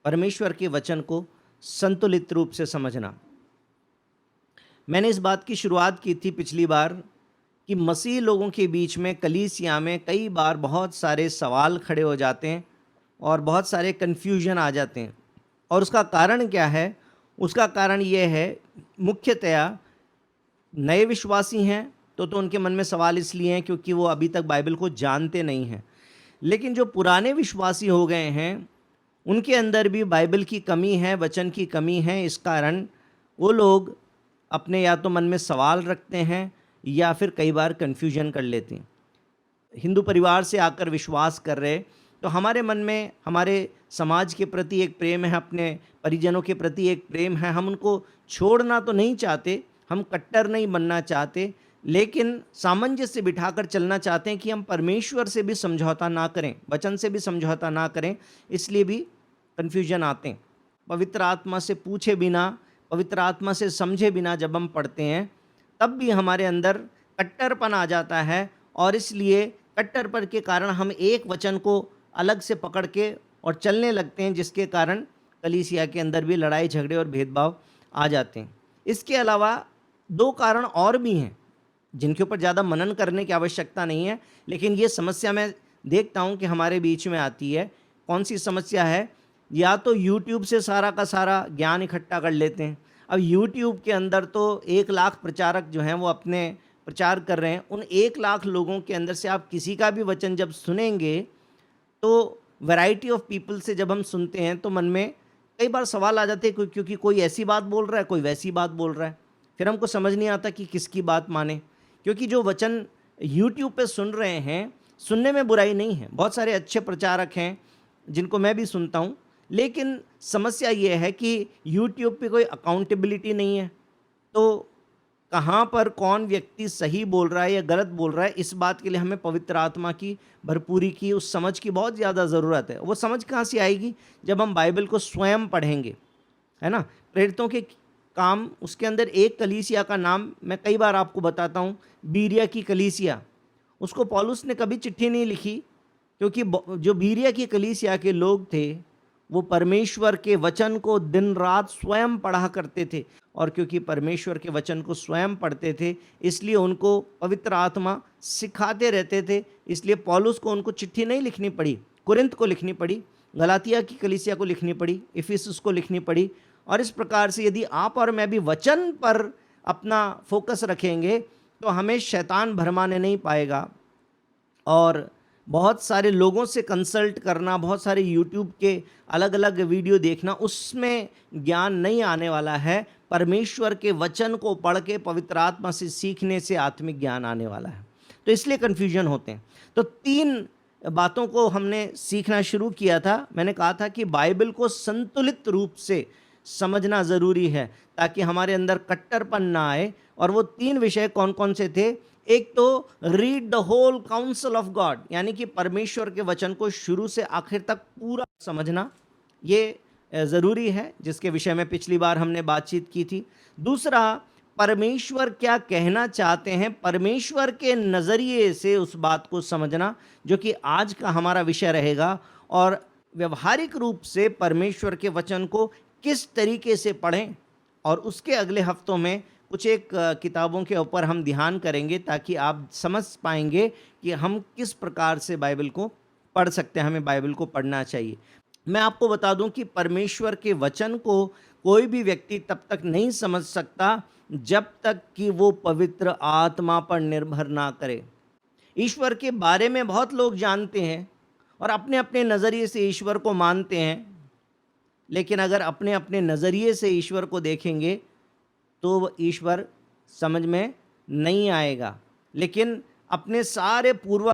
परमेश्वर के वचन को संतुलित रूप से समझना। मैंने इस बात की शुरुआत की थी पिछली बार कि मसीह लोगों के बीच में, कलीसिया में कई बार बहुत सारे सवाल खड़े हो जाते हैं और बहुत सारे कन्फ्यूजन आ जाते हैं। और उसका कारण क्या है? उसका कारण ये है, मुख्यतया नए विश्वासी हैं तो उनके मन में सवाल इसलिए हैं क्योंकि वो अभी तक बाइबल को जानते नहीं हैं। लेकिन जो पुराने विश्वासी हो गए हैं, उनके अंदर भी बाइबल की कमी है, वचन की कमी है। इस कारण वो लोग अपने या तो मन में सवाल रखते हैं या फिर कई बार कन्फ्यूजन कर लेते हैं। हिंदू परिवार से आकर विश्वास कर रहे, तो हमारे मन में हमारे समाज के प्रति एक प्रेम है, अपने परिजनों के प्रति एक प्रेम है। हम उनको छोड़ना तो नहीं चाहते, हम कट्टर नहीं बनना चाहते, लेकिन सामंजस्य बिठाकर चलना चाहते हैं कि हम परमेश्वर से भी समझौता ना करें, वचन से भी समझौता ना करें। इसलिए भी कन्फ्यूजन आते हैं। पवित्र आत्मा से पूछे बिना, पवित्र आत्मा से समझे बिना जब हम पढ़ते हैं, तब भी हमारे अंदर कट्टरपन आ जाता है। और इसलिए कट्टरपन के कारण हम एक वचन को अलग से पकड़ के और चलने लगते हैं, जिसके कारण कलीसिया के अंदर भी लड़ाई झगड़े और भेदभाव आ जाते हैं। इसके अलावा दो कारण और भी हैं जिनके ऊपर ज़्यादा मनन करने की आवश्यकता नहीं है, लेकिन ये समस्या मैं देखता हूँ कि हमारे बीच में आती है। कौन सी समस्या है? या तो यूट्यूब से सारा का सारा ज्ञान इकट्ठा कर लेते हैं। अब यूट्यूब के अंदर तो 1 लाख प्रचारक जो हैं वो अपने प्रचार कर रहे हैं। उन 1 लाख लोगों के अंदर से आप किसी का भी वचन जब सुनेंगे, तो वैरायटी ऑफ पीपल से जब हम सुनते हैं तो मन में कई बार सवाल आ जाते हैं, क्योंकि कोई ऐसी बात बोल रहा है, कोई वैसी बात बोल रहा है। फिर हमको समझ नहीं आता कि किसकी बात माने, क्योंकि जो वचन यूट्यूब पे सुन रहे हैं, सुनने में बुराई नहीं है, बहुत सारे अच्छे प्रचारक हैं जिनको मैं भी सुनता हूँ। लेकिन समस्या ये है कि यूट्यूब पे कोई अकाउंटेबिलिटी नहीं है। तो कहाँ पर कौन व्यक्ति सही बोल रहा है या गलत बोल रहा है, इस बात के लिए हमें पवित्र आत्मा की भरपूरी की, उस समझ की बहुत ज़्यादा ज़रूरत है। वो समझ कहाँ से आएगी? जब हम बाइबल को स्वयं पढ़ेंगे, है ना। प्रेरितों के काम, उसके अंदर एक कलीसिया का नाम मैं कई बार आपको बताता हूँ, बीरिया की कलीसिया। उसको पौलुस ने कभी चिट्ठी नहीं लिखी, क्योंकि जो बीरिया की कलीसिया के लोग थे वो परमेश्वर के वचन को दिन रात स्वयं पढ़ा करते थे। और क्योंकि परमेश्वर के वचन को स्वयं पढ़ते थे, इसलिए उनको पवित्र आत्मा सिखाते रहते थे। इसलिए पौलुस को उनको चिट्ठी नहीं लिखनी पड़ी, कुरिन्थ को लिखनी पड़ी, गलातिया की कलीसिया को लिखनी पड़ी, इफिसुस को लिखनी पड़ी। और इस प्रकार से यदि आप और मैं भी वचन पर अपना फोकस रखेंगे तो हमें शैतान भरमाने नहीं पाएगा। और बहुत सारे लोगों से कंसल्ट करना, बहुत सारे यूट्यूब के अलग अलग वीडियो देखना, उसमें ज्ञान नहीं आने वाला है। परमेश्वर के वचन को पढ़ के पवित्र आत्मा से सीखने से आत्मिक ज्ञान आने वाला है। तो इसलिए कन्फ्यूजन होते हैं। तो 3 बातों को हमने सीखना शुरू किया था। मैंने कहा था कि बाइबल को संतुलित रूप से समझना ज़रूरी है ताकि हमारे अंदर कट्टरपन ना आए। और वो 3 विषय कौन कौन से थे? एक तो read the whole council of God, यानी कि परमेश्वर के वचन को शुरू से आखिर तक पूरा समझना, ये ज़रूरी है, जिसके विषय में पिछली बार हमने बातचीत की थी। दूसरा, परमेश्वर क्या कहना चाहते हैं, परमेश्वर के नज़रिए से उस बात को समझना, जो कि आज का हमारा विषय रहेगा। और व्यवहारिक रूप से परमेश्वर के वचन को किस तरीके से पढ़ें, और उसके अगले हफ्तों में कुछ एक किताबों के ऊपर हम ध्यान करेंगे ताकि आप समझ पाएंगे कि हम किस प्रकार से बाइबल को पढ़ सकते हैं, हमें बाइबल को पढ़ना चाहिए। मैं आपको बता दूं कि परमेश्वर के वचन को कोई भी व्यक्ति तब तक नहीं समझ सकता जब तक कि वो पवित्र आत्मा पर निर्भर ना करे। ईश्वर के बारे में बहुत लोग जानते हैं और अपने अपने नज़रिए से ईश्वर को मानते हैं, लेकिन अगर अपने अपने नज़रिए से ईश्वर को देखेंगे तो वो ईश्वर समझ में नहीं आएगा। लेकिन अपने सारे पूर्व,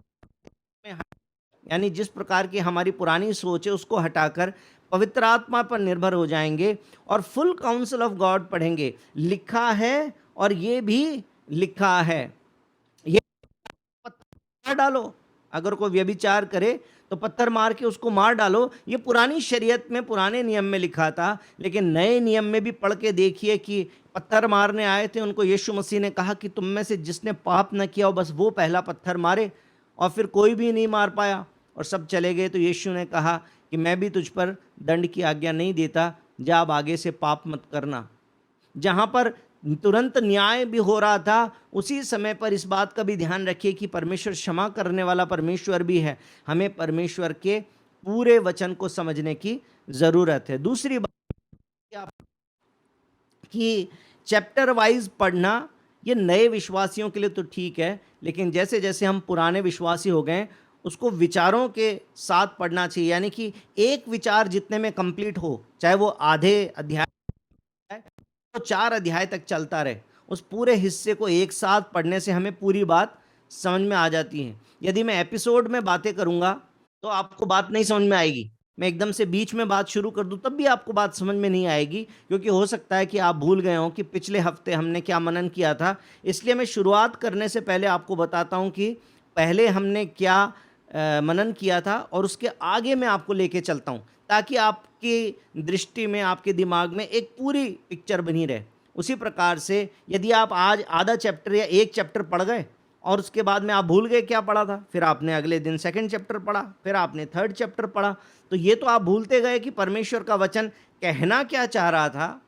यानी जिस प्रकार की हमारी पुरानी सोच है, उसको हटाकर पवित्र आत्मा पर निर्भर हो जाएंगे और फुल काउंसिल ऑफ गॉड पढ़ेंगे। लिखा है और ये भी लिखा है, ये पत्थर मार डालो, अगर कोई व्यभिचार करे तो पत्थर मार के उसको मार डालो। ये पुरानी शरीयत में, पुराने नियम में लिखा था, लेकिन नए नियम में भी पढ़ के देखिए कि पत्थर मारने आए थे, उनको यीशु मसीह ने कहा कि तुम में से जिसने पाप न किया हो बस वो पहला पत्थर मारे, और फिर कोई भी नहीं मार पाया। और सब चले गए, तो यीशु ने कहा कि मैं भी तुझ पर दंड की आज्ञा नहीं देता, जा अब आगे से पाप मत करना। जहाँ पर तुरंत न्याय भी हो रहा था, उसी समय पर इस बात का भी ध्यान रखिए कि परमेश्वर क्षमा करने वाला परमेश्वर भी है। हमें परमेश्वर के पूरे वचन को समझने की ज़रूरत है। दूसरी बात क्या कि चैप्टर वाइज पढ़ना ये नए विश्वासियों के लिए तो ठीक है, लेकिन जैसे जैसे हम पुराने विश्वासी हो गए उसको विचारों के साथ पढ़ना चाहिए। यानी कि एक विचार जितने में कंप्लीट हो, चाहे वो आधे अध्याय तो 4 अध्याय तक चलता रहे, उस पूरे हिस्से को एक साथ पढ़ने से हमें पूरी बात समझ में आ जाती है। यदि मैं एपिसोड में बातें करूंगा तो आपको बात नहीं समझ में आएगी। मैं एकदम से बीच में बात शुरू कर दूं तब भी आपको बात समझ में नहीं आएगी, क्योंकि हो सकता है कि आप भूल गए हो कि पिछले हफ्ते हमने क्या मनन किया था। इसलिए मैं शुरुआत करने से पहले आपको बताता हूं कि पहले हमने क्या मनन किया था, और उसके आगे मैं आपको लेके चलता हूं, ताकि आपकी दृष्टि में, आपके दिमाग में एक पूरी पिक्चर बनी रहे। उसी प्रकार से यदि आप आज आधा चैप्टर या एक चैप्टर पढ़ गए और उसके बाद में आप भूल गए क्या पढ़ा था, फिर आपने अगले दिन सेकंड चैप्टर पढ़ा, फिर आपने थर्ड चैप्टर पढ़ा, तो ये तो आप भूलते गए कि परमेश्वर का वचन कहना क्या चाह रहा था,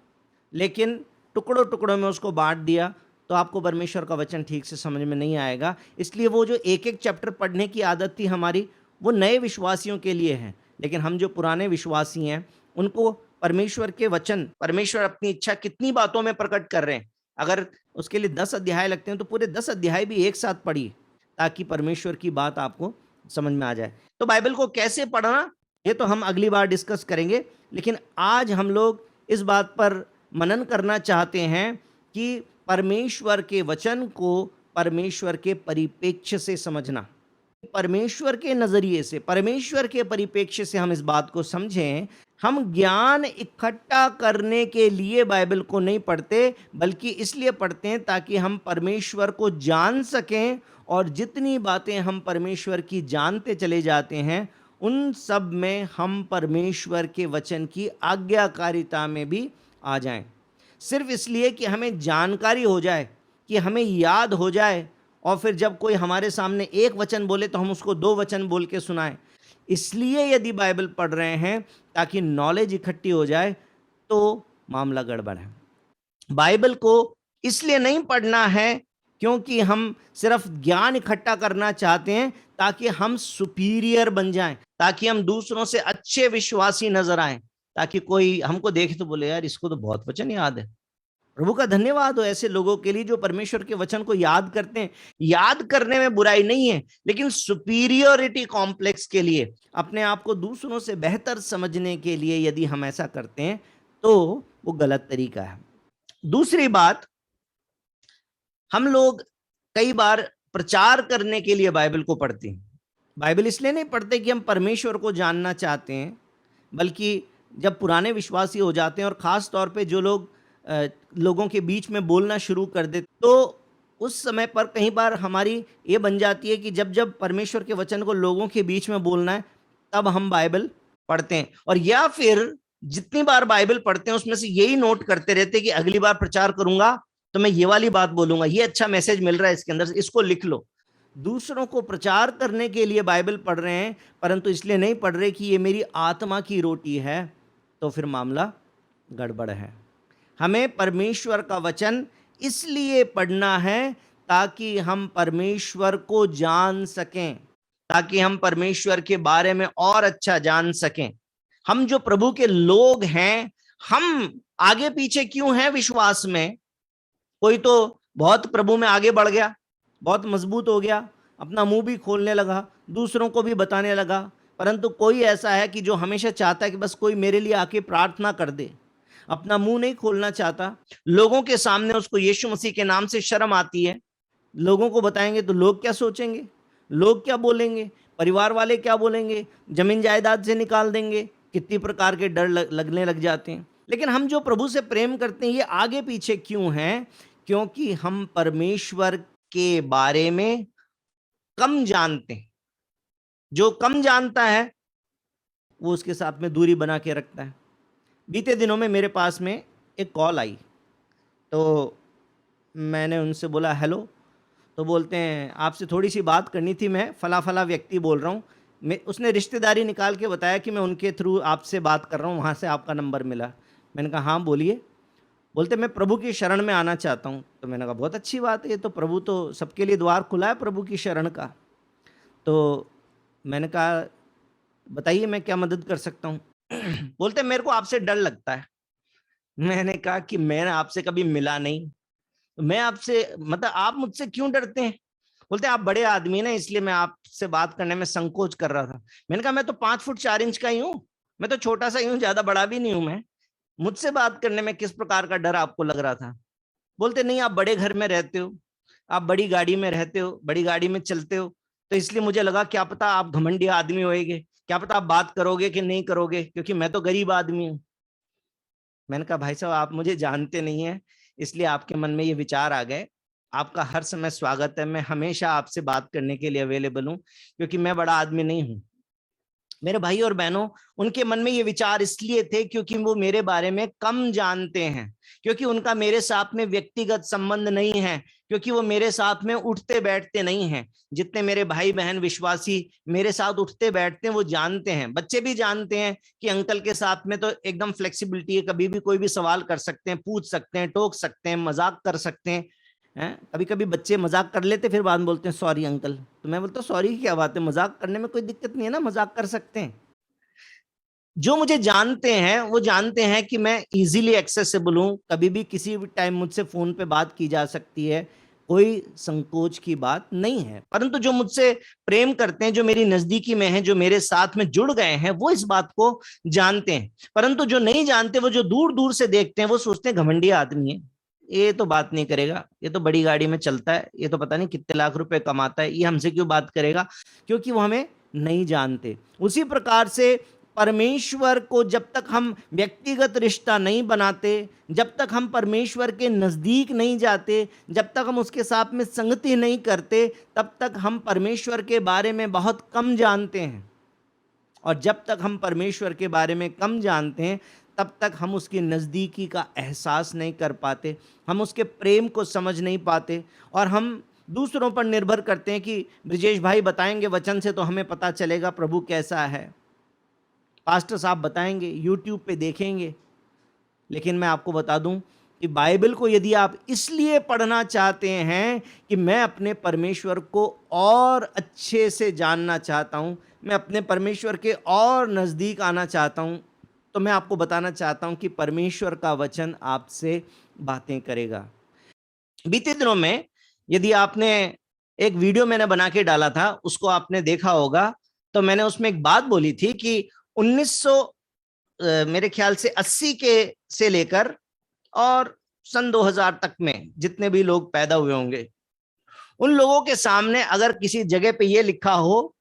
लेकिन टुकड़ों टुकड़ों में उसको बांट दिया, तो आपको परमेश्वर का वचन ठीक से समझ में नहीं आएगा। इसलिए वो जो एक एक चैप्टर पढ़ने की आदत थी हमारी, वो नए विश्वासियों के लिए है, लेकिन हम जो पुराने विश्वासी हैं उनको परमेश्वर के वचन, परमेश्वर अपनी इच्छा कितनी बातों में प्रकट कर रहे हैं, अगर उसके लिए 10 अध्याय लगते हैं तो पूरे 10 अध्याय भी एक साथ पढ़िए, ताकि परमेश्वर की बात आपको समझ में आ जाए। तो बाइबल को कैसे पढ़ना ये तो हम अगली बार डिस्कस करेंगे, लेकिन आज हम लोग इस बात पर मनन करना चाहते हैं कि परमेश्वर के वचन को परमेश्वर के परिप्रेक्ष्य से समझना, परमेश्वर के नजरिए से, परमेश्वर के परिप्रेक्ष्य से हम इस बात को समझें। हम ज्ञान इकट्ठा करने के लिए बाइबल को नहीं पढ़ते, बल्कि इसलिए पढ़ते हैं ताकि हम परमेश्वर को जान सकें, और जितनी बातें हम परमेश्वर की जानते चले जाते हैं उन सब में हम परमेश्वर के वचन की आज्ञाकारिता में भी आ जाएं। सिर्फ इसलिए कि हमें जानकारी हो जाए, कि हमें याद हो जाए, और फिर जब कोई हमारे सामने एक वचन बोले तो हम उसको 2 वचन बोल के सुनाएं। इसलिए यदि बाइबल पढ़ रहे हैं ताकि नॉलेज इकट्ठी हो जाए, तो मामला गड़बड़ है। बाइबल को इसलिए नहीं पढ़ना है क्योंकि हम सिर्फ ज्ञान इकट्ठा करना चाहते हैं, ताकि हम सुपीरियर बन जाएं, ताकि हम दूसरों से अच्छे विश्वासी नजर आएं, ताकि कोई हमको देखे तो बोले यार इसको तो बहुत वचन याद है। प्रभु का धन्यवाद हो ऐसे लोगों के लिए जो परमेश्वर के वचन को याद करते हैं। याद करने में बुराई नहीं है, लेकिन सुपीरियोरिटी कॉम्प्लेक्स के लिए, अपने आप को दूसरों से बेहतर समझने के लिए यदि हम ऐसा करते हैं तो वो गलत तरीका है। दूसरी बात, हम लोग कई बार प्रचार करने के लिए बाइबल को पढ़ते हैं। बाइबल इसलिए नहीं पढ़ते कि हम परमेश्वर को जानना चाहते हैं, बल्कि जब पुराने विश्वासी हो जाते हैं और ख़ास तौर पे जो लोग लोगों के बीच में बोलना शुरू कर दे, तो उस समय पर कई बार हमारी ये बन जाती है कि जब जब परमेश्वर के वचन को लोगों के बीच में बोलना है तब हम बाइबल पढ़ते हैं, और या फिर जितनी बार बाइबल पढ़ते हैं उसमें से यही नोट करते रहते हैं कि अगली बार प्रचार करूंगा तो मैं ये वाली बात बोलूंगा, ये अच्छा मैसेज मिल रहा है इसके अंदर, इसको लिख लो। दूसरों को प्रचार करने के लिए बाइबल पढ़ रहे हैं, परंतु इसलिए नहीं पढ़ रहे कि ये मेरी आत्मा की रोटी है, तो फिर मामला गड़बड़ है। हमें परमेश्वर का वचन इसलिए पढ़ना है ताकि हम परमेश्वर को जान सकें, ताकि हम परमेश्वर के बारे में और अच्छा जान सकें। हम जो प्रभु के लोग हैं, हम आगे पीछे क्यों हैं विश्वास में? कोई तो बहुत प्रभु में आगे बढ़ गया, बहुत मजबूत हो गया, अपना मुंह भी खोलने लगा, दूसरों को भी बताने लगा, परंतु कोई ऐसा है कि जो हमेशा चाहता है कि बस कोई मेरे लिए आके प्रार्थना कर दे, अपना मुंह नहीं खोलना चाहता। लोगों के सामने उसको यीशु मसीह के नाम से शर्म आती है। लोगों को बताएंगे तो लोग क्या सोचेंगे, लोग क्या बोलेंगे, परिवार वाले क्या बोलेंगे, जमीन जायदाद से निकाल देंगे, कितनी प्रकार के डर लगने लग जाते हैं। लेकिन हम जो प्रभु से प्रेम करते हैं ये आगे पीछे क्यों हैं? क्योंकि हम परमेश्वर के बारे में कम जानते हैं। जो कम जानता है वो उसके साथ में दूरी बना के रखता है। बीते दिनों में मेरे पास में एक कॉल आई, तो मैंने उनसे बोला हेलो, तो बोलते हैं आपसे थोड़ी सी बात करनी थी, मैं फला फला व्यक्ति बोल रहा हूँ, उसने रिश्तेदारी निकाल के बताया कि मैं उनके थ्रू आपसे बात कर रहा हूँ, वहाँ से आपका नंबर मिला। मैंने कहा हाँ बोलिए। बोलते मैं प्रभु की शरण में आना चाहता हूँ। तो मैंने कहा बहुत अच्छी बात है, ये तो प्रभु तो सबके लिए द्वार खुला है प्रभु की शरण का। तो मैंने कहा बताइए मैं क्या मदद कर सकता हूँ। बोलते मेरे को आपसे डर लगता है। मैंने कहा कि मैंने आपसे कभी मिला नहीं, मैं आपसे मतलब आप मुझसे क्यों डरते हैं। बोलते आप बड़े आदमी ना, इसलिए मैं आपसे बात करने में संकोच कर रहा था। मैंने कहा मैं तो 5 फुट 4 इंच का ही हूँ, मैं तो छोटा सा ही हूँ, ज्यादा बड़ा भी नहीं हूं मैं, मुझसे बात करने में किस प्रकार का डर आपको लग रहा था। बोलते नहीं आप बड़े घर में रहते हो, आप बड़ी गाड़ी में रहते हो, बड़ी गाड़ी में चलते हो, तो इसलिए मुझे लगा क्या पता आप घमंडी आदमी होएगे, क्या पता आप बात करोगे कि नहीं करोगे, क्योंकि मैं तो गरीब आदमी हूँ। मैंने कहा भाई साहब आप मुझे जानते नहीं है, इसलिए आपके मन में ये विचार आ गए। आपका हर समय स्वागत है, मैं हमेशा आपसे बात करने के लिए अवेलेबल हूँ, क्योंकि मैं बड़ा आदमी नहीं हूँ। मेरे भाई और बहनों, उनके मन में ये विचार इसलिए थे क्योंकि वो मेरे बारे में कम जानते हैं, क्योंकि उनका मेरे साथ में व्यक्तिगत संबंध नहीं है, क्योंकि वो मेरे साथ में उठते बैठते नहीं हैं। जितने मेरे भाई बहन विश्वासी मेरे साथ उठते बैठते हैं वो जानते हैं, बच्चे भी जानते हैं कि अंकल के साथ में तो एकदम फ्लेक्सिबिलिटी है, कभी भी कोई भी सवाल कर सकते हैं, पूछ सकते हैं, टोक सकते हैं, मजाक कर सकते हैं। कभी कभी बच्चे मजाक कर लेते फिर बाद में बोलते हैं सॉरी अंकल, तो मैं बोलता हूँ सॉरी की क्या बात है, मजाक करने में कोई दिक्कत नहीं है ना, मजाक कर सकते हैं। जो मुझे जानते हैं वो जानते हैं कि मैं इजीली एक्सेसिबल हूं, कभी भी किसी भी टाइम मुझसे फोन पे बात की जा सकती है, कोई संकोच की बात नहीं है। परंतु जो मुझसे प्रेम करते हैं, जो मेरी नजदीकी में हैं, जो मेरे साथ में जुड़ गए हैं, वो इस बात को जानते हैं। परंतु जो नहीं जानते, वो जो दूर दूर से देखते हैं, वो सोचते हैं घमंडी आदमी है, ये तो बात नहीं करेगा, ये तो बड़ी गाड़ी में चलता है, ये तो पता नहीं कितने लाख रुपए कमाता है, ये हमसे क्यों बात करेगा, क्योंकि वो हमें नहीं जानते। उसी प्रकार से परमेश्वर को जब तक हम व्यक्तिगत रिश्ता नहीं बनाते, जब तक हम परमेश्वर के नज़दीक नहीं जाते, जब तक हम उसके साथ में संगति नहीं करते, तब तक हम परमेश्वर के बारे में बहुत कम जानते हैं। और जब तक हम परमेश्वर के बारे में कम जानते हैं, तब तक हम उसकी नज़दीकी का एहसास नहीं कर पाते, हम उसके प्रेम को समझ नहीं पाते, और हम दूसरों पर निर्भर करते हैं कि ब्रिजेश भाई बताएंगे वचन से तो हमें पता चलेगा प्रभु कैसा है, पास्टर साहब बताएंगे, यूट्यूब पे देखेंगे। लेकिन मैं आपको बता दूं कि बाइबल को यदि आप इसलिए पढ़ना चाहते हैं कि मैं अपने परमेश्वर को और अच्छे से जानना चाहता हूं, मैं अपने परमेश्वर के और नज़दीक आना चाहता हूं, तो मैं आपको बताना चाहता हूं कि परमेश्वर का वचन आपसे बातें करेगा। बीते दिनों में यदि आपने एक वीडियो मैंने बना के डाला था, उसको आपने देखा होगा, तो मैंने उसमें एक बात बोली थी कि 1900 मेरे ख्याल से 80 के से लेकर और सन 2000 तक में जितने भी लोग पैदा हुए होंगे, उन लोगों के सामने अगर किसी जगह पे ये लिखा हो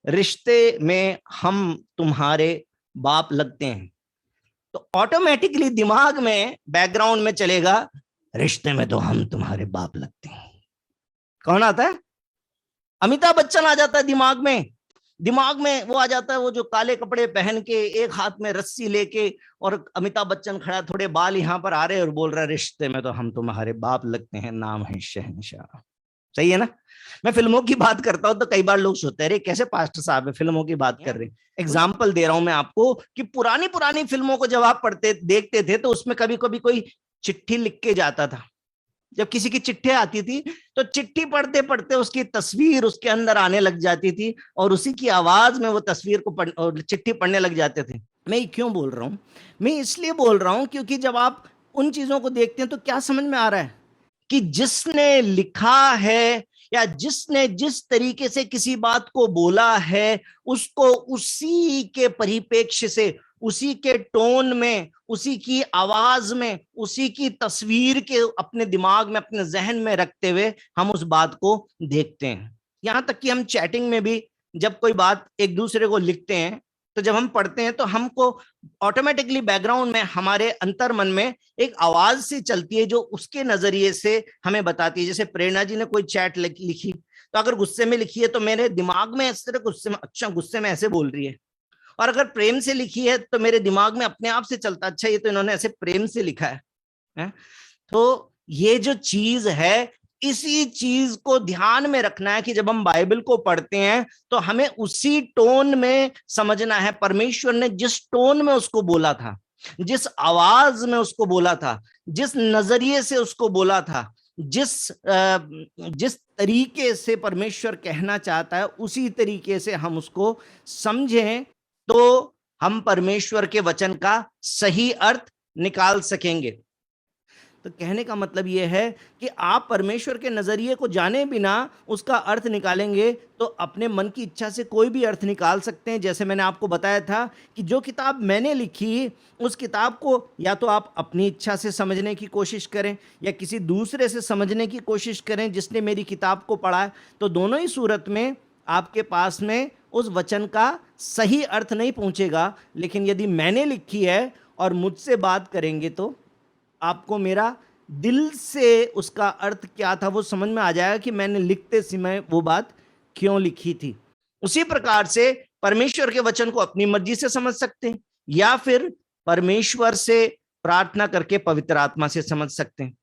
रिश्ते में हम तुम्हारे बाप लगते हैं, तो ऑटोमेटिकली दिमाग में बैकग्राउंड में चलेगा रिश्ते में तो हम तुम्हारे बाप लगते हैं। कौन आता है? अमिताभ बच्चन आ जाता है दिमाग में। दिमाग में वो आ जाता है, वो जो काले कपड़े पहन के एक हाथ में रस्सी लेके, और अमिताभ बच्चन खड़ा, थोड़े बाल यहाँ पर आ रहे और बोल रहा है रिश्ते में तो हम तुम्हारे बाप लगते हैं, नाम है शहंशाह। सही है ना? मैं फिल्मों की बात करता हूं तो कई बार लोग सोचते हैं कैसे पास्टर साहब है फिल्मों की बात कर रहे हैं। एग्जाम्पल दे रहा हूं मैं आपको कि पुरानी पुरानी फिल्मों को जब आप पढ़ते देखते थे तो उसमें कभी कभी कोई चिट्ठी लिख के जाता था। जब किसी की चिट्ठी आती थी तो चिट्ठी पढ़ते पढ़ते उसकी तस्वीर उसके अंदर आने लग जाती थी, और उसी की आवाज में वो तस्वीर को चिट्ठी पढ़ने लग जाते थे। मैं क्यों बोल रहा हूं? मैं इसलिए बोल रहा हूं क्योंकि जब आप उन चीजों को देखते हैं तो क्या समझ में आ रहा है कि जिसने लिखा है या जिसने जिस तरीके से किसी बात को बोला है, उसको उसी के परिप्रेक्ष्य से, उसी के टोन में, उसी की आवाज में, उसी की तस्वीर के अपने दिमाग में, अपने जहन में रखते हुए हम उस बात को देखते हैं। यहां तक कि हम चैटिंग में भी जब कोई बात एक दूसरे को लिखते हैं तो जब हम पढ़ते हैं तो हमको ऑटोमेटिकली बैकग्राउंड में हमारे अंतर मन में एक आवाज सी चलती है जो उसके नजरिए से हमें बताती है। जैसे प्रेरणा जी ने कोई चैट लिखी तो अगर गुस्से में लिखी है तो मेरे दिमाग में इस तरह गुस्से में, अच्छा गुस्से में ऐसे बोल रही है, और अगर प्रेम से लिखी है तो मेरे दिमाग में अपने आप से चलता, अच्छा ये तो इन्होंने ऐसे प्रेम से लिखा है। तो ये जो चीज है इसी चीज को ध्यान में रखना है कि जब हम बाइबल को पढ़ते हैं तो हमें उसी टोन में समझना है। परमेश्वर ने जिस टोन में उसको बोला था, जिस आवाज में उसको बोला था, जिस नजरिए से उसको बोला था, जिस तरीके से परमेश्वर कहना चाहता है, उसी तरीके से हम उसको समझें तो हम परमेश्वर के वचन का सही अर्थ निकाल सकेंगे। तो कहने का मतलब यह है कि आप परमेश्वर के नजरिए को जाने बिना उसका अर्थ निकालेंगे तो अपने मन की इच्छा से कोई भी अर्थ निकाल सकते हैं। जैसे मैंने आपको बताया था कि जो किताब मैंने लिखी, उस किताब को या तो आप अपनी इच्छा से समझने की कोशिश करें या किसी दूसरे से समझने की कोशिश करें जिसने मेरी किताब को पढ़ा है, तो दोनों ही सूरत में आपके पास में उस वचन का सही अर्थ नहीं पहुंचेगा। लेकिन यदि मैंने लिखी है और मुझसे बात करेंगे तो आपको मेरा दिल से उसका अर्थ क्या था वो समझ में आ जाएगा कि मैंने लिखते समय वो बात क्यों लिखी थी। उसी प्रकार से परमेश्वर के वचन को अपनी मर्जी से समझ सकते हैं या फिर परमेश्वर से प्रार्थना करके पवित्र आत्मा से समझ सकते हैं।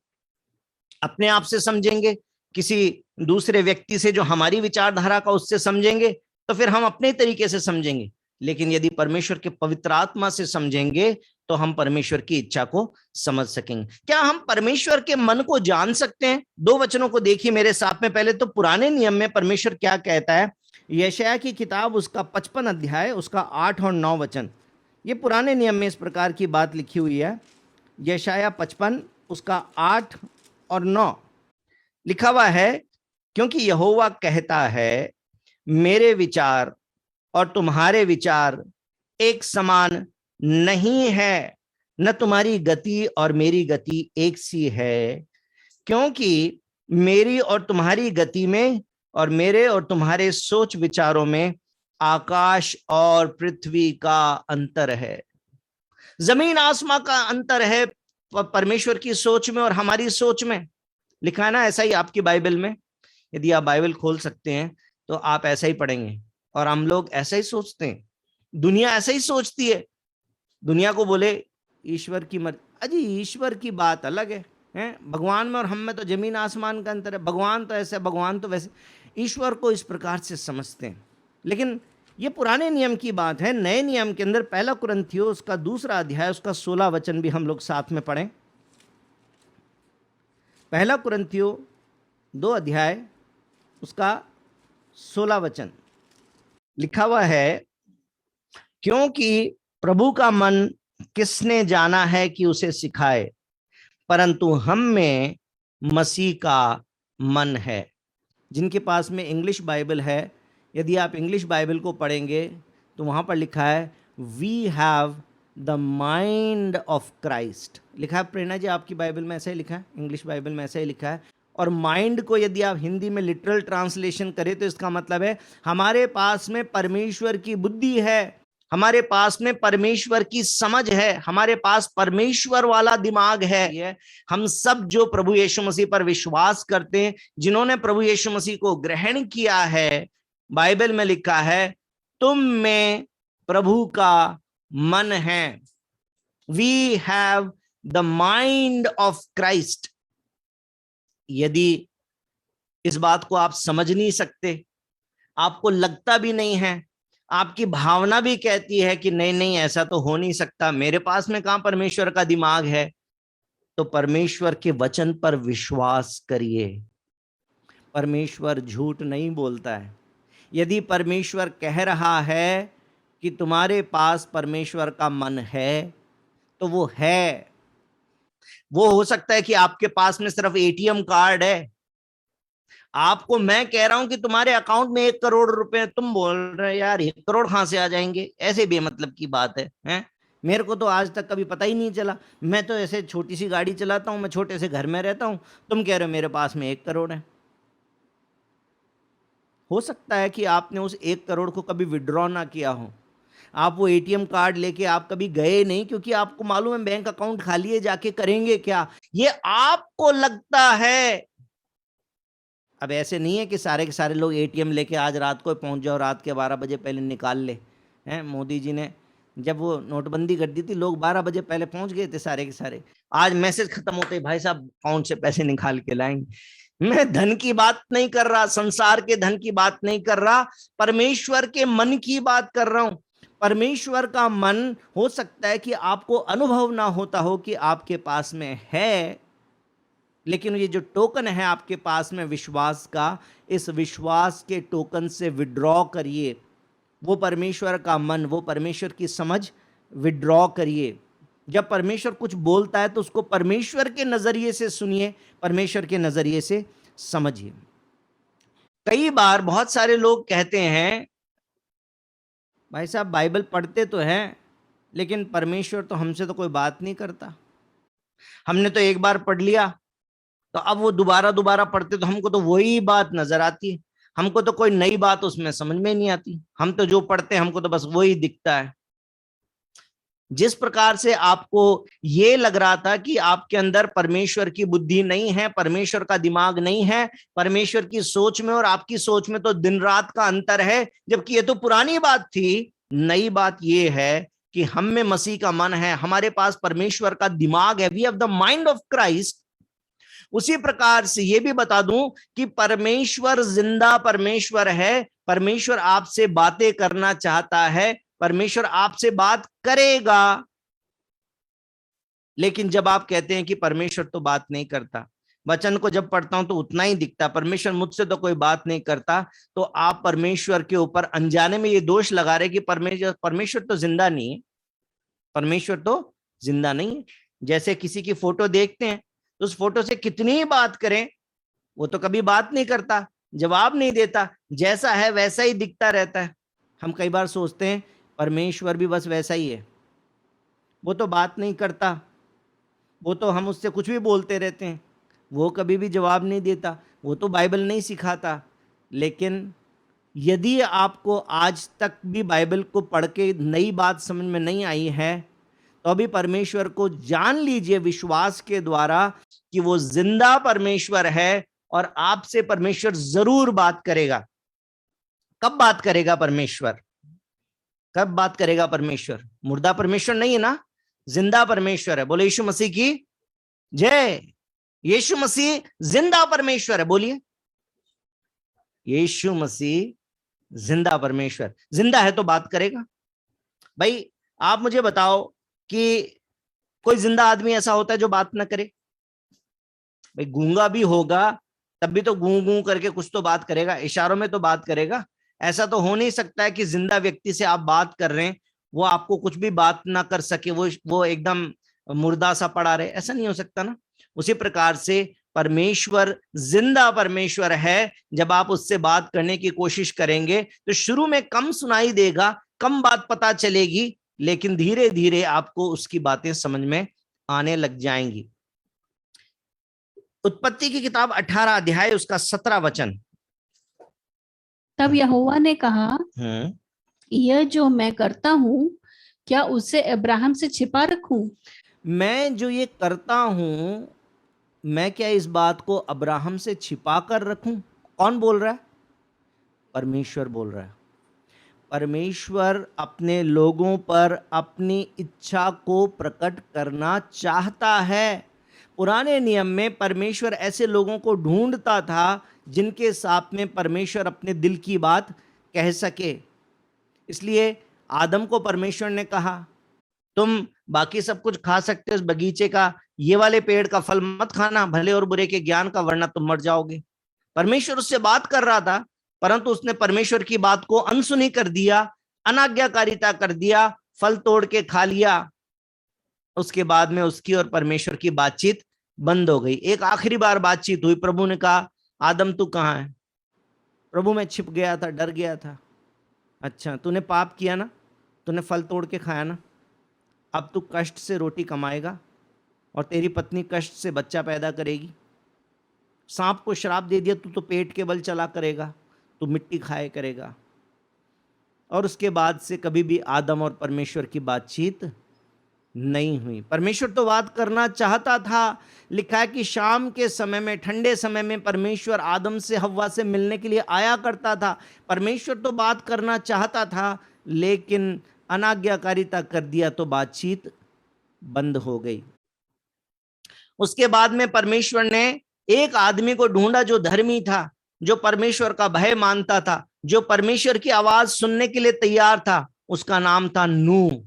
अपने आप से समझेंगे, किसी दूसरे व्यक्ति से जो हमारी विचारधारा का, उससे समझेंगे तो फिर हम अपने तरीके से समझेंगे। लेकिन यदि परमेश्वर के पवित्र आत्मा से समझेंगे तो हम परमेश्वर की इच्छा को समझ सकेंगे। क्या हम परमेश्वर के मन को जान सकते हैं? दो वचनों को देखिए मेरे साथ में। पहले तो पुराने नियम में परमेश्वर क्या कहता है। यशायाह की किताब उसका 55 अध्याय उसका 8 और 9 वचन। ये पुराने नियम में इस प्रकार की बात लिखी हुई है। यशायाह 55 उसका 8 और 9 लिखा हुआ है, क्योंकि यहोवा कहता है, मेरे विचार और तुम्हारे विचार एक समान नहीं है, न तुम्हारी गति और मेरी गति एक सी है। क्योंकि मेरी और तुम्हारी गति में और मेरे और तुम्हारे सोच विचारों में आकाश और पृथ्वी का अंतर है। जमीन आसमां का अंतर है परमेश्वर की सोच में और हमारी सोच में। लिखा है ना ऐसा ही आपकी बाइबल में। यदि आप बाइबल खोल सकते हैं तो आप ऐसा ही पढ़ेंगे। और हम लोग ऐसा ही सोचते हैं, दुनिया ऐसा ही सोचती है। दुनिया को बोले ईश्वर की मर्जी, अजी ईश्वर की बात अलग है, हैं? भगवान में और हम में तो जमीन आसमान का अंतर है। भगवान तो ऐसे, भगवान तो वैसे। ईश्वर को इस प्रकार से समझते हैं। लेकिन ये पुराने नियम की बात है। नए नियम के अंदर 1 कुरिन्थियों उसका 2 अध्याय उसका 16 वचन भी हम लोग साथ में पढ़ें। 1 कुरिन्थियों 2 अध्याय उसका 16 वचन लिखा हुआ है, क्योंकि प्रभु का मन किसने जाना है कि उसे सिखाए, परंतु हम में मसीह का मन है। जिनके पास में इंग्लिश बाइबल है, यदि आप इंग्लिश बाइबल को पढ़ेंगे तो वहां पर लिखा है, we have the mind of Christ. लिखा है प्रेरणा जी, आपकी बाइबल में ऐसा ही लिखा है, इंग्लिश बाइबल में ऐसा ही लिखा है। और माइंड को यदि आप हिंदी में लिटरल ट्रांसलेशन करें तो इसका मतलब है हमारे पास में परमेश्वर की बुद्धि है, हमारे पास में परमेश्वर की समझ है, हमारे पास परमेश्वर वाला दिमाग है। हम सब जो प्रभु यीशु मसीह पर विश्वास करते हैं, जिन्होंने प्रभु यीशु मसीह को ग्रहण किया है, बाइबल में लिखा है, तुम में प्रभु का मन है। We have the mind of Christ. यदि इस बात को आप समझ नहीं सकते, आपको लगता भी नहीं है, आपकी भावना भी कहती है कि नहीं नहीं ऐसा तो हो नहीं सकता, मेरे पास में कहां परमेश्वर का दिमाग है, तो परमेश्वर के वचन पर विश्वास करिए। परमेश्वर झूठ नहीं बोलता है। यदि परमेश्वर कह रहा है कि तुम्हारे पास परमेश्वर का मन है तो वो है। वो हो सकता है कि आपके पास में सिर्फ एटीएम कार्ड है। आपको मैं कह रहा हूं कि तुम्हारे अकाउंट में 1 करोड़ रुपए, तुम बोल रहे यार 1 करोड़ कहां से आ जाएंगे, ऐसे बेमतलब की बात है? मेरे को तो आज तक कभी पता ही नहीं चला। मैं तो ऐसे छोटी सी गाड़ी चलाता हूं, मैं छोटे से घर में रहता हूं, तुम कह रहे हो मेरे पास में 1 करोड़ है। हो सकता है कि आपने उस 1 करोड़ को कभी विड्रॉ ना किया हो, आप वो एटीएम कार्ड लेके आप कभी गए नहीं, क्योंकि आपको मालूम है बैंक अकाउंट खाली है, जाके करेंगे क्या, ये आपको लगता है। अब ऐसे नहीं है कि सारे के सारे लोग एटीएम लेके आज रात को पहुंच जाओ, रात के 12 बजे पहले निकाल ले। हैं, मोदी जी ने जब वो नोटबंदी कर दी थी, लोग 12 बजे पहले पहुंच गए थे सारे के सारे। आज मैसेज खत्म होते ही भाई साहब अकाउंट से पैसे निकाल के लाएंगे। मैं धन की बात नहीं कर रहा, संसार के धन की बात नहीं कर रहा, परमेश्वर के मन की बात कर रहा हूं। परमेश्वर का मन हो सकता है कि आपको अनुभव ना होता हो कि आपके पास में है, लेकिन ये जो टोकन है आपके पास में विश्वास का, इस विश्वास के टोकन से विड्रॉ करिए। वो परमेश्वर का मन, वो परमेश्वर की समझ विड्रॉ करिए। जब परमेश्वर कुछ बोलता है तो उसको परमेश्वर के नजरिए से सुनिए, परमेश्वर के नजरिए से समझिए। कई बार बहुत सारे लोग कहते हैं, भाई साहब बाइबल पढ़ते तो हैं, लेकिन परमेश्वर तो हमसे तो कोई बात नहीं करता। हमने तो एक बार पढ़ लिया, तो अब वो दोबारा दोबारा पढ़ते तो हमको तो वही बात नजर आती है, हमको तो कोई नई बात उसमें समझ में नहीं आती। हम तो जो पढ़ते हैं हमको तो बस वही दिखता है। जिस प्रकार से आपको ये लग रहा था कि आपके अंदर परमेश्वर की बुद्धि नहीं है, परमेश्वर का दिमाग नहीं है, परमेश्वर की सोच में और आपकी सोच में तो दिन रात का अंतर है, जबकि ये तो पुरानी बात थी। नई बात ये है कि हम में मसीह का मन है, हमारे पास परमेश्वर का दिमाग है, we have the mind of Christ. उसी प्रकार से ये भी बता दूं कि परमेश्वर जिंदा परमेश्वर है, परमेश्वर आपसे बातें करना चाहता है, परमेश्वर आपसे बात करेगा। लेकिन जब आप कहते हैं कि परमेश्वर तो बात नहीं करता, वचन को जब पढ़ता हूं तो उतना ही दिखता, परमेश्वर मुझसे तो कोई बात नहीं करता, तो आप परमेश्वर के ऊपर अनजाने में ये दोष लगा रहे कि परमेश्वर तो जिंदा नहीं है, परमेश्वर तो जिंदा नहीं है। जैसे किसी की फोटो देखते हैं तो उस फोटो से कितनी ही बात करें, वो तो कभी बात नहीं करता, जवाब नहीं देता, जैसा है वैसा ही दिखता रहता है। हम कई बार सोचते हैं परमेश्वर भी बस वैसा ही है, वो तो बात नहीं करता, वो तो हम उससे कुछ भी बोलते रहते हैं, वो कभी भी जवाब नहीं देता, वो तो बाइबल नहीं सिखाता। लेकिन यदि आपको आज तक भी बाइबल को पढ़ के नई बात समझ में नहीं आई है, तो अभी परमेश्वर को जान लीजिए विश्वास के द्वारा कि वो जिंदा परमेश्वर है और आपसे परमेश्वर जरूर बात करेगा। कब बात करेगा परमेश्वर? कब बात करेगा परमेश्वर? मुर्दा परमेश्वर नहीं है ना, जिंदा परमेश्वर है। बोले यीशु मसीह की जय। यीशु मसीह जिंदा परमेश्वर है, बोलिए यीशु मसीह जिंदा परमेश्वर। जिंदा है तो बात करेगा। भाई आप मुझे बताओ कि कोई जिंदा आदमी ऐसा होता है जो बात ना करे? भाई गूंगा भी होगा तब भी तो गूं गूं करके कुछ तो बात करेगा, इशारों में तो बात करेगा। ऐसा तो हो नहीं सकता है कि जिंदा व्यक्ति से आप बात कर रहे हैं, वो आपको कुछ भी बात ना कर सके, वो एकदम मुर्दा सा पड़ा रहे, ऐसा नहीं हो सकता ना। उसी प्रकार से परमेश्वर जिंदा परमेश्वर है। जब आप उससे बात करने की कोशिश करेंगे तो शुरू में कम सुनाई देगा, कम बात पता चलेगी, लेकिन धीरे धीरे आपको उसकी बातें समझ में आने लग जाएंगी। उत्पत्ति की किताब 18 अध्याय उसका 17 वचन। तब यहोवा ने कहा, यह जो मैं करता हूं क्या उसे अब्राहम से छिपा रखूं? मैं जो ये करता हूं, मैं क्या इस बात को अब्राहम से छिपा कर रखूं? कौन बोल रहा है? परमेश्वर बोल रहा है। परमेश्वर अपने लोगों पर अपनी इच्छा को प्रकट करना चाहता है। पुराने नियम में परमेश्वर ऐसे लोगों को ढूंढता था जिनके साथ में परमेश्वर अपने दिल की बात कह सके। इसलिए आदम को परमेश्वर ने कहा, तुम बाकी सब कुछ खा सकते हो इस बगीचे का, ये वाले पेड़ का फल मत खाना, भले और बुरे के ज्ञान का, वरना तुम मर जाओगे। परमेश्वर उससे बात कर रहा था, परंतु उसने परमेश्वर की बात को अनसुनी कर दिया, अनाज्ञाकारिता कर दिया, फल तोड़ के खा लिया। उसके बाद में उसकी और परमेश्वर की बातचीत बंद हो गई। एक आखिरी बार बातचीत हुई, प्रभु ने कहा, आदम तू कहाँ है? प्रभु मैं छिप गया था, डर गया था। अच्छा, तूने पाप किया ना, तूने फल तोड़ के खाया ना, अब तू कष्ट से रोटी कमाएगा और तेरी पत्नी कष्ट से बच्चा पैदा करेगी। सांप को श्राप दे दिया, तू तो पेट के बल चला करेगा, तू मिट्टी खाए करेगा। और उसके बाद से कभी भी आदम और परमेश्वर की बातचीत नहीं हुई। परमेश्वर तो बात करना चाहता था। लिखा है कि शाम के समय में, ठंडे समय में परमेश्वर आदम से हव्वा से मिलने के लिए आया करता था। परमेश्वर तो बात करना चाहता था, लेकिन अनाज्ञाकारिता कर दिया तो बातचीत बंद हो गई। उसके बाद में परमेश्वर ने एक आदमी को ढूंढा जो धर्मी था, जो परमेश्वर का भय मानता था, जो परमेश्वर की आवाज सुनने के लिए तैयार था। उसका नाम था नूह।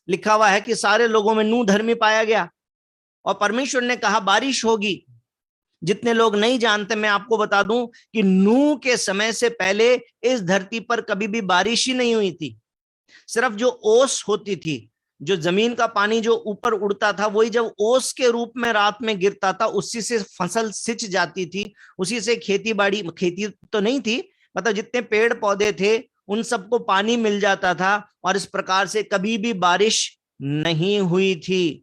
लिखा हुआ है कि सारे लोगों में नूह धर्मी पाया गया और परमेश्वर ने कहा बारिश होगी। जितने लोग नहीं जानते, मैं आपको बता दूं कि नूह के समय से पहले इस धरती पर कभी भी बारिश ही नहीं हुई थी। सिर्फ जो ओस होती थी, जो जमीन का पानी जो ऊपर उड़ता था, वही जब ओस के रूप में रात में गिरता था, उसी से फसल सिंच जाती थी, उसी से खेती बाड़ी, खेती तो नहीं थी, मतलब जितने पेड़ पौधे थे उन सबको पानी मिल जाता था, और इस प्रकार से कभी भी बारिश नहीं हुई थी।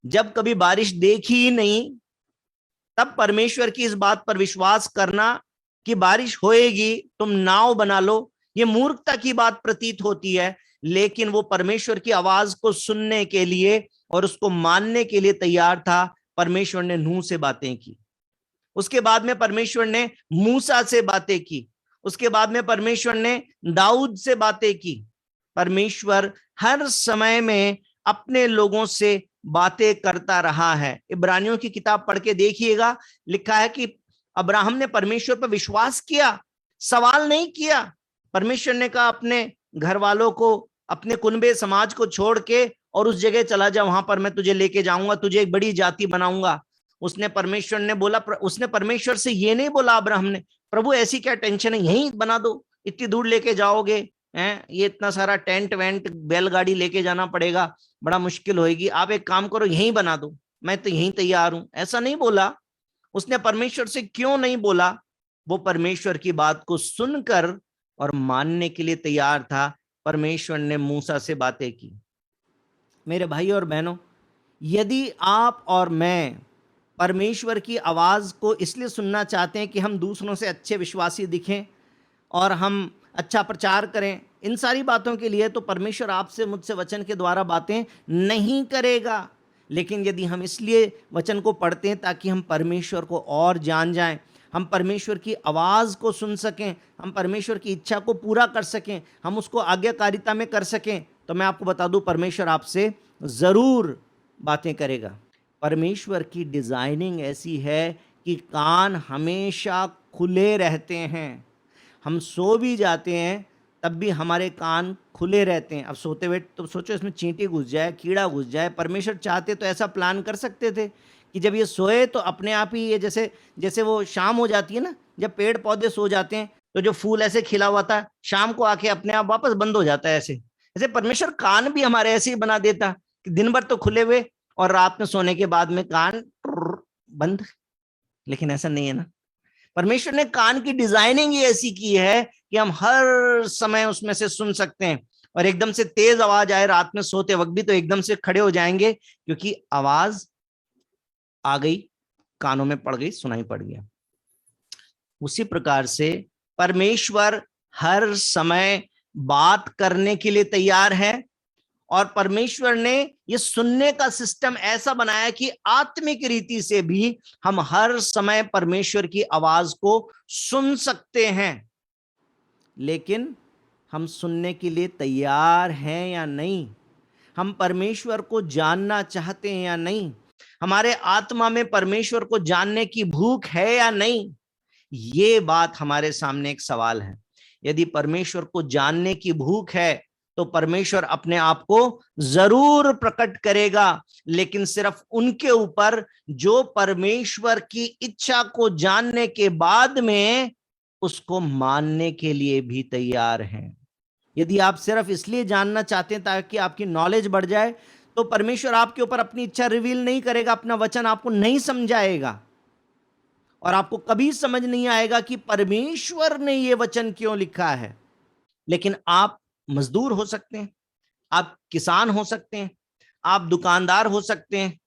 जब कभी बारिश देखी ही नहीं, तब परमेश्वर की इस बात पर विश्वास करना कि बारिश होएगी, तुम नाव बना लो, ये मूर्खता की बात प्रतीत होती है। लेकिन वो परमेश्वर की आवाज को सुनने के लिए और उसको मानने के लिए तैयार था। परमेश्वर ने नूह से बातें की, उसके बाद में परमेश्वर ने मूसा से बातें की, उसके बाद में परमेश्वर ने दाऊद से बातें की। परमेश्वर हर समय में अपने लोगों से बातें करता रहा है। इब्रानियों की किताब पढ़ के देखिएगा, लिखा है कि अब्राहम ने परमेश्वर पर विश्वास किया, सवाल नहीं किया। परमेश्वर ने कहा अपने घर वालों को, अपने कुनबे समाज को छोड़ के और उस जगह चला जा, वहां पर मैं तुझे लेके जाऊंगा, तुझे एक बड़ी जाति बनाऊंगा। परमेश्वर ने बोला, उसने परमेश्वर से ये नहीं बोला अब्राहम ने, प्रभु ऐसी क्या टेंशन है, यहीं बना दो, इतनी दूर लेके जाओगे हैं, ये इतना सारा टेंट वेंट बैलगाड़ी लेके जाना पड़ेगा, बड़ा मुश्किल होगी, आप एक काम करो यहीं बना दो, मैं तो यहीं तैयार हूं। ऐसा नहीं बोला उसने। परमेश्वर से क्यों नहीं बोला? वो परमेश्वर की बात को सुनकर और मानने के लिए तैयार था। परमेश्वर ने मूसा से बातें की। मेरे भाई और बहनों, यदि आप और मैं परमेश्वर की आवाज को इसलिए सुनना चाहते हैं कि हम दूसरों से अच्छे विश्वासी दिखें और हम अच्छा प्रचार करें, इन सारी बातों के लिए तो परमेश्वर आपसे मुझसे वचन के द्वारा बातें नहीं करेगा। लेकिन यदि हम इसलिए वचन को पढ़ते हैं ताकि हम परमेश्वर को और जान जाएं, हम परमेश्वर की आवाज़ को सुन सकें, हम परमेश्वर की इच्छा को पूरा कर सकें, हम उसको आज्ञाकारिता में कर सकें, तो मैं आपको बता दूं परमेश्वर आपसे ज़रूर बातें करेगा। परमेश्वर की डिज़ाइनिंग ऐसी है कि कान हमेशा खुले रहते हैं। हम सो भी जाते हैं तब भी हमारे कान खुले रहते हैं। अब सोते हुए तो सोचो इसमें चींटी घुस जाए, कीड़ा घुस जाए। परमेश्वर चाहते तो ऐसा प्लान कर सकते थे कि जब ये सोए तो अपने आप ही ये जैसे वो शाम हो जाती है ना, जब पेड़ पौधे सो जाते हैं तो जो फूल ऐसे खिला हुआ था शाम को आके अपने आप वापस बंद हो जाता है। ऐसे परमेश्वर कान भी हमारे ऐसे ही बना देता कि दिन भर तो खुले हुए और रात में सोने के बाद में कान बंद। लेकिन ऐसा नहीं है ना, परमेश्वर ने कान की डिजाइनिंग ही ऐसी की है कि हम हर समय उसमें से सुन सकते हैं। और एकदम से तेज आवाज आए रात में सोते वक्त भी तो एकदम से खड़े हो जाएंगे, क्योंकि आवाज आ गई, कानों में पड़ गई, सुनाई पड़ गया। उसी प्रकार से परमेश्वर हर समय बात करने के लिए तैयार है, और परमेश्वर ने ये सुनने का सिस्टम ऐसा बनाया कि आत्मिक रीति से भी हम हर समय परमेश्वर की आवाज को सुन सकते हैं। लेकिन हम सुनने के लिए तैयार हैं या नहीं? हम परमेश्वर को जानना चाहते हैं या नहीं? हमारे आत्मा में परमेश्वर को जानने की भूख है या नहीं? ये बात हमारे सामने एक सवाल है। यदि परमेश्वर को जानने की भूख है तो परमेश्वर अपने आप को जरूर प्रकट करेगा, लेकिन सिर्फ उनके ऊपर जो परमेश्वर की इच्छा को जानने के बाद में उसको मानने के लिए भी तैयार हैं। यदि आप सिर्फ इसलिए जानना चाहते हैं ताकि आपकी नॉलेज बढ़ जाए, तो परमेश्वर आपके ऊपर अपनी इच्छा रिवील नहीं करेगा, अपना वचन आपको नहीं समझाएगा, और आपको कभी समझ नहीं आएगा कि परमेश्वर ने यह वचन क्यों लिखा है। लेकिन आप मजदूर हो सकते हैं, आप किसान हो सकते हैं, आप दुकानदार हो सकते हैं,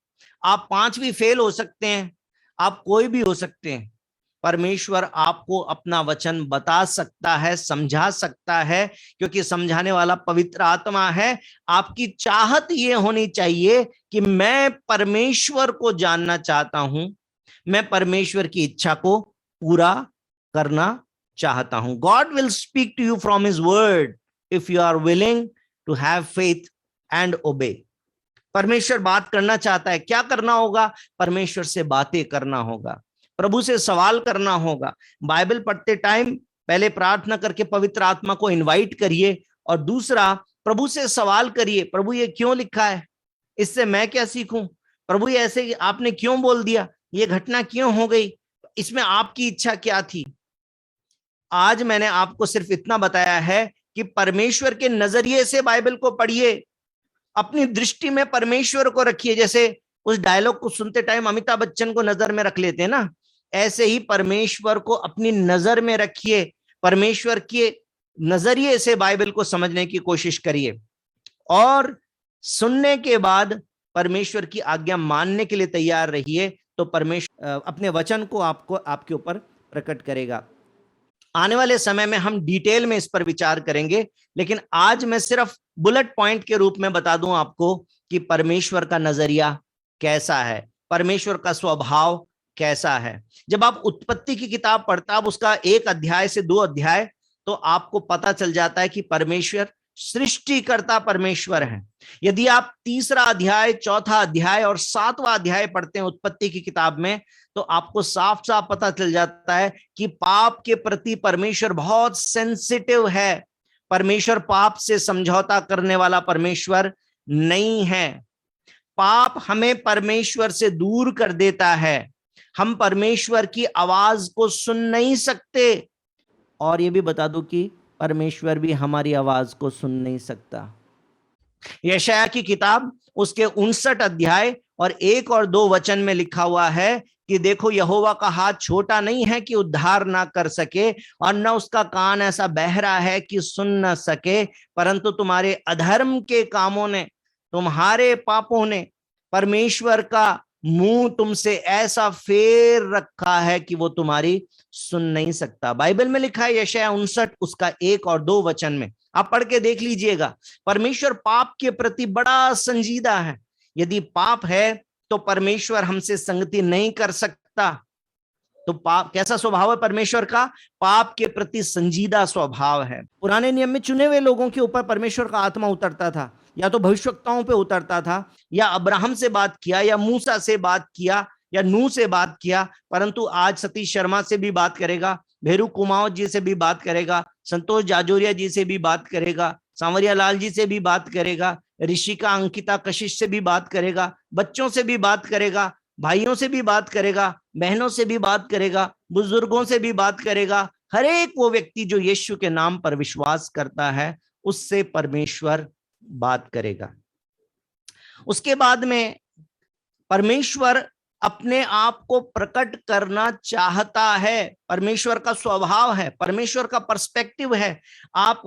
आप 5वीं फेल हो सकते हैं, आप कोई भी हो सकते हैं। परमेश्वर आपको अपना वचन बता सकता है, समझा सकता है, क्योंकि समझाने वाला पवित्र आत्मा है। आपकी चाहत ये होनी चाहिए कि मैं परमेश्वर को जानना चाहता हूं, मैं परमेश्वर की इच्छा को पूरा करना चाहता हूं। God will speak to you from his word if you are willing to have faith and obey. परमेश्वर बात करना चाहता है, क्या करना होगा? परमेश्वर से बातें करना होगा, प्रभु से सवाल करना होगा। बाइबल पढ़ते टाइम पहले प्रार्थना करके पवित्र आत्मा को इनवाइट करिए, और दूसरा प्रभु से सवाल करिए, प्रभु ये क्यों लिखा है, इससे मैं क्या सीखूं? प्रभु ये ऐसे आपने क्यों बोल दिया, ये घटना क्यों हो गई, इसमें आपकी इच्छा क्या थी? आज मैंने आपको सिर्फ इतना बताया है कि परमेश्वर के नजरिए से बाइबल को पढ़िए, अपनी दृष्टि में परमेश्वर को रखिए। जैसे उस डायलॉग को सुनते टाइम अमिताभ बच्चन को नजर में रख लेते हैं ना, ऐसे ही परमेश्वर को अपनी नजर में रखिए, परमेश्वर के नजरिए से बाइबल को समझने की कोशिश करिए, और सुनने के बाद परमेश्वर की आज्ञा मानने के लिए तैयार रहिए, तो परमेश्वर अपने वचन को आपको आपके ऊपर प्रकट करेगा। आने वाले समय में हम डिटेल में इस पर विचार करेंगे, लेकिन आज मैं सिर्फ बुलेट पॉइंट के रूप में बता दूं आपको कि परमेश्वर का नजरिया कैसा है, परमेश्वर का स्वभाव कैसा है। जब आप उत्पत्ति की किताब पढ़ता, आप उसका 1 अध्याय से 2 अध्याय, तो आपको पता चल जाता है कि परमेश्वर सृष्टिकर्ता परमेश्वर है। यदि आप 3रा अध्याय, 4था अध्याय और 7वां अध्याय पढ़ते हैं उत्पत्ति की किताब में, तो आपको साफ साफ पता चल जाता है कि पाप के प्रति परमेश्वर बहुत सेंसिटिव है। परमेश्वर पाप से समझौता करने वाला परमेश्वर नहीं है। पाप हमें परमेश्वर से दूर कर देता है, हम परमेश्वर की आवाज को सुन नहीं सकते, और ये भी बता दूं कि परमेश्वर भी हमारी आवाज को सुन नहीं सकता। यशाया की किताब उसके 59 अध्याय और 1 और 2 वचन में लिखा हुआ है कि देखो, यहोवा का हाथ छोटा नहीं है कि उद्धार ना कर सके, और न उसका कान ऐसा बहरा है कि सुन न सके, परंतु तुम्हारे अधर्म के कामों ने, तुम्हारे पापों ने परमेश्वर का मुंह तुमसे ऐसा फेर रखा है कि वो तुम्हारी सुन नहीं सकता। बाइबल में लिखा है यशाया 59 उसका 1 और 2 वचन में, आप पढ़ के देख लीजिएगा। परमेश्वर पाप के प्रति बड़ा संजीदा है। यदि पाप है तो परमेश्वर हमसे संगति नहीं कर सकता। तो पाप कैसा स्वभाव है परमेश्वर का? पाप के प्रति संजीदा स्वभाव है। पुराने नियम में चुने हुए लोगों के ऊपर परमेश्वर का आत्मा उतरता था, या तो भविष्यवक्ताओं पे उतरता था, या अब्राहम से बात किया, या मूसा से बात किया, या नूह से बात किया। परंतु आज सतीश शर्मा से भी बात करेगा, भेरू कुमावत जी से भी बात करेगा, संतोष जाजोरिया जी से भी बात करेगा, सांवरिया लाल जी से भी बात करेगा, ऋषिका अंकिता कशिश से भी बात करेगा, बच्चों से भी बात करेगा, भाइयों से भी बात करेगा, बहनों से भी बात करेगा, बुजुर्गों से भी बात करेगा। हर एक वो व्यक्ति जो यीशु के नाम पर विश्वास करता है, उससे परमेश्वर बात करेगा। उसके बाद में परमेश्वर अपने आप को प्रकट करना चाहता है। परमेश्वर का स्वभाव है, परमेश्वर का पर्सपेक्टिव है। आप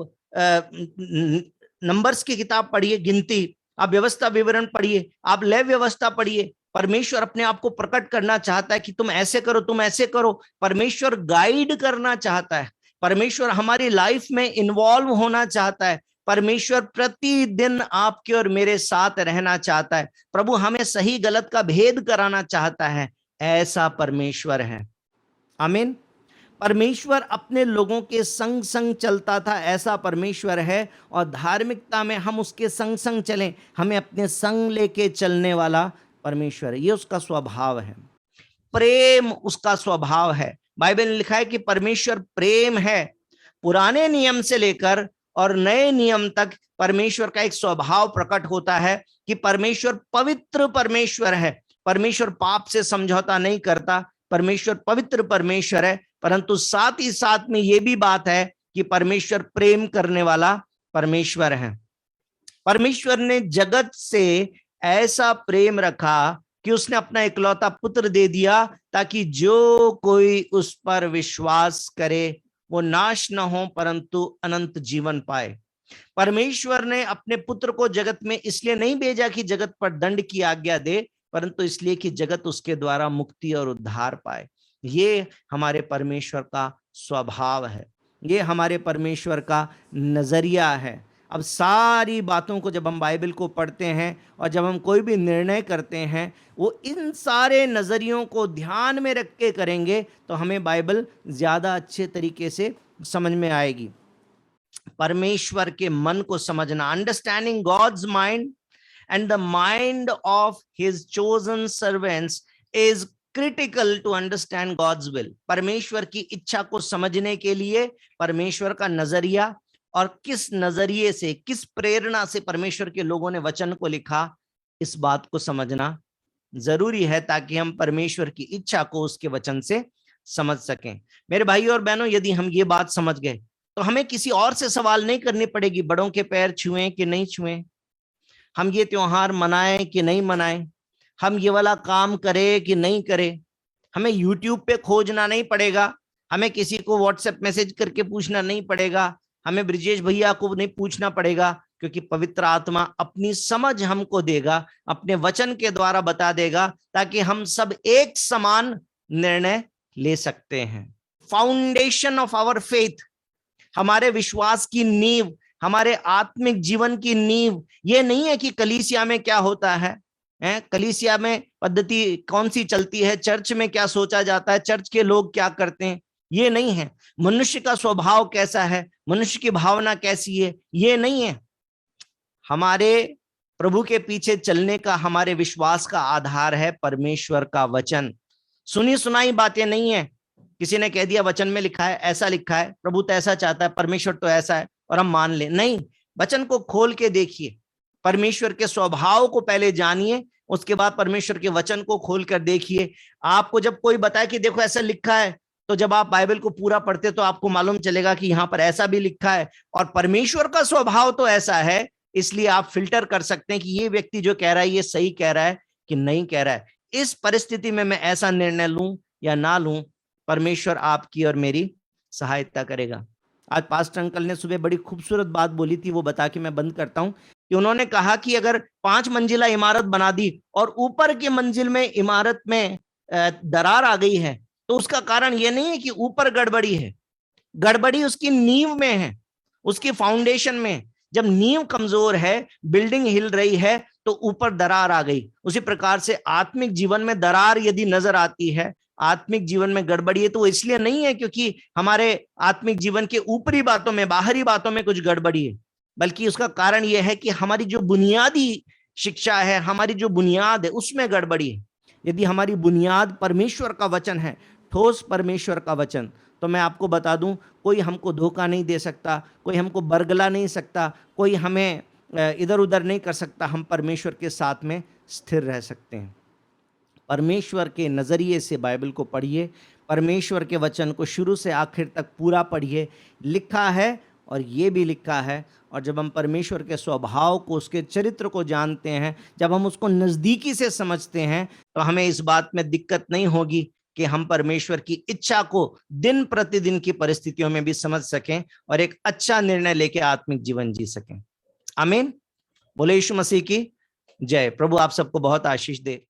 नंबर्स की किताब पढ़िए, गिनती, आप व्यवस्था विवरण पढ़िए, आप लेव व्यवस्था पढ़िए। परमेश्वर अपने आप को प्रकट करना चाहता है कि तुम ऐसे करो, तुम ऐसे करो। परमेश्वर गाइड करना चाहता है, परमेश्वर हमारी लाइफ में इन्वॉल्व होना चाहता है, परमेश्वर प्रतिदिन आपके और मेरे साथ रहना चाहता है, प्रभु हमें सही गलत का भेद कराना चाहता है। ऐसा परमेश्वर है। आमीन। परमेश्वर अपने लोगों के संग संग चलता था, ऐसा परमेश्वर है। और धार्मिकता में हम उसके संग संग चलें, हमें अपने संग लेके चलने वाला परमेश्वर है। ये उसका स्वभाव है। प्रेम उसका स्वभाव है। बाइबल में लिखा है कि परमेश्वर प्रेम है। पुराने नियम से लेकर और नए नियम तक परमेश्वर का एक स्वभाव प्रकट होता है कि परमेश्वर पवित्र परमेश्वर है। परमेश्वर पाप से समझौता नहीं करता, परमेश्वर पवित्र परमेश्वर है। परंतु साथ ही साथ में यह भी बात है कि परमेश्वर प्रेम करने वाला परमेश्वर है। परमेश्वर ने जगत से ऐसा प्रेम रखा कि उसने अपना इकलौता पुत्र दे दिया, ताकि जो कोई उस पर विश्वास करे वो नाश न हो परंतु अनंत जीवन पाए। परमेश्वर ने अपने पुत्र को जगत में इसलिए नहीं भेजा कि जगत पर दंड की आज्ञा दे, परंतु इसलिए कि जगत उसके द्वारा मुक्ति और उद्धार पाए। ये हमारे परमेश्वर का स्वभाव है, ये हमारे परमेश्वर का नजरिया है। अब सारी बातों को जब हम बाइबल को पढ़ते हैं और जब हम कोई भी निर्णय करते हैं, वो इन सारे नज़रियों को ध्यान में रख के करेंगे तो हमें बाइबल ज़्यादा अच्छे तरीके से समझ में आएगी। परमेश्वर के मन को समझना, understanding God's mind and the mind of his chosen servants is critical to understand God's will. परमेश्वर की इच्छा को समझने के लिए परमेश्वर का नजरिया और किस नजरिए से, किस प्रेरणा से परमेश्वर के लोगों ने वचन को लिखा, इस बात को समझना जरूरी है ताकि हम परमेश्वर की इच्छा को उसके वचन से समझ सकें। मेरे भाई और बहनों, यदि हम ये बात समझ गए तो हमें किसी और से सवाल नहीं करनी पड़ेगी, बड़ों के पैर छुएं कि नहीं छुएं, हम ये त्योहार मनाएं कि नहीं मनाएं, हम ये वाला काम करें कि नहीं करें। हमें यूट्यूब पे खोजना नहीं पड़ेगा, हमें किसी को व्हाट्सएप मैसेज करके पूछना नहीं पड़ेगा, हमें ब्रिजेश भैया को नहीं पूछना पड़ेगा, क्योंकि पवित्र आत्मा अपनी समझ हमको देगा, अपने वचन के द्वारा बता देगा, ताकि हम सब एक समान निर्णय ले सकते हैं। फाउंडेशन ऑफ आवर फेथ, हमारे विश्वास की नींव, हमारे आत्मिक जीवन की नींव ये नहीं है कि कलीसिया में क्या होता है, कलीसिया में पद्धति कौन सी चलती है, चर्च में क्या सोचा जाता है, चर्च के लोग क्या करते हैं, ये नहीं है। मनुष्य का स्वभाव कैसा है, मनुष्य की भावना कैसी है, ये नहीं है। हमारे प्रभु के पीछे चलने का, हमारे विश्वास का आधार है परमेश्वर का वचन। सुनी सुनाई बातें नहीं है, किसी ने कह दिया वचन में लिखा है, ऐसा लिखा है, प्रभु तो ऐसा चाहता है, परमेश्वर तो ऐसा है और हम मान ले, नहीं। वचन को खोल के देखिए, परमेश्वर के स्वभाव को पहले जानिए, उसके बाद परमेश्वर के वचन को खोल कर देखिए। आपको जब कोई बताए कि देखो ऐसा लिखा है, तो जब आप बाइबल को पूरा पढ़ते तो आपको मालूम चलेगा कि यहाँ पर ऐसा भी लिखा है और परमेश्वर का स्वभाव तो ऐसा है, इसलिए आप फिल्टर कर सकते हैं कि ये व्यक्ति जो कह रहा है ये सही कह रहा है कि नहीं कह रहा है। इस परिस्थिति में मैं ऐसा निर्णय लूं या ना लूं, परमेश्वर आपकी और मेरी सहायता करेगा। आज पास्टर अंकल ने सुबह बड़ी खूबसूरत बात बोली थी, वो बता के मैं बंद करता हूं, कि उन्होंने कहा कि अगर 5 मंजिला इमारत बना दी और ऊपर की मंजिल में इमारत में दरार आ गई है, तो उसका कारण ये नहीं है कि ऊपर गड़बड़ी है, गड़बड़ी उसकी नींव में है, उसकी फाउंडेशन में। जब नींव कमजोर है, बिल्डिंग हिल रही है, तो ऊपर दरार आ गई। उसी प्रकार से आत्मिक जीवन में दरार यदि नजर आती है, आत्मिक जीवन में गड़बड़ी है, तो इसलिए नहीं है क्योंकि हमारे आत्मिक जीवन के ऊपरी बातों में, बाहरी बातों में कुछ गड़बड़ी है, बल्कि उसका कारण यह है कि हमारी जो बुनियादी शिक्षा है, हमारी जो बुनियाद है, उसमें गड़बड़ी है। यदि हमारी बुनियाद परमेश्वर का वचन है, ठोस परमेश्वर का वचन, तो मैं आपको बता दूं, कोई हमको धोखा नहीं दे सकता, कोई हमको बरगला नहीं सकता, कोई हमें इधर उधर नहीं कर सकता। हम परमेश्वर के साथ में स्थिर रह सकते हैं। परमेश्वर के नज़रिए से बाइबल को पढ़िए, परमेश्वर के वचन को शुरू से आखिर तक पूरा पढ़िए। लिखा है और ये भी लिखा है, और जब हम परमेश्वर के स्वभाव को, उसके चरित्र को जानते हैं, जब हम उसको नज़दीकी से समझते हैं, तो हमें इस बात में दिक्कत नहीं होगी कि हम परमेश्वर की इच्छा को दिन प्रतिदिन की परिस्थितियों में भी समझ सकें और एक अच्छा निर्णय लेके आत्मिक जीवन जी सकें। आमीन। बोले यीशु मसीह की जय। प्रभु आप सबको बहुत आशीष दे।